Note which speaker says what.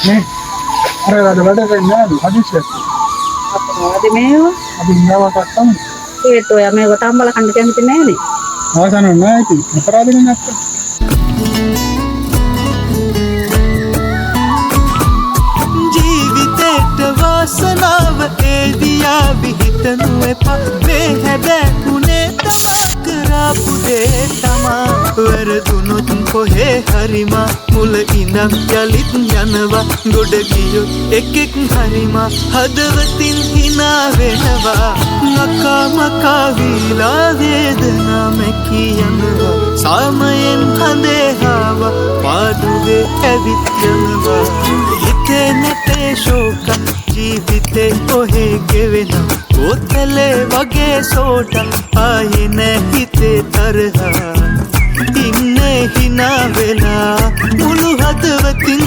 Speaker 1: නේ අර වැඩ කරන්නේ නැහැ හදිස්සිය.
Speaker 2: අපරාධ මේවා.
Speaker 1: අපි ඉන්නවට අත්තම්
Speaker 2: ඒත් ඔයා මේව තම්බල කන්න කැමති නෑනේ.
Speaker 1: ආසන නැහැ ඉතින් අපරාධනේ නැත්තම්.
Speaker 3: ජීවිතේට වාසනාව ඒදියා විහිතනු එපා මේ හැබැකුනේ තමා කරාපු දේ තමා වැරදුනොත් කොහේ හරිමා මුල ඉඳන් යලිත් යනවා ගොඩ ගියොත් එකෙක් හරිමා හදවතින් හිනා වෙනවා නකා මකා වීලා වේදනා මැකී යනවා සාමයෙන් හඳේ හාවා පාඩුවේ ඇවිත් යනවා හිතේ නැතේ ශෝක ජීවිතේ කොහේ ගෙවෙනවා බෝතලේ වගේ සෝඩ ආයේ නැ හිතේ තරහා ඉන්නේ හිනා වෙලා මුළු හදවතින්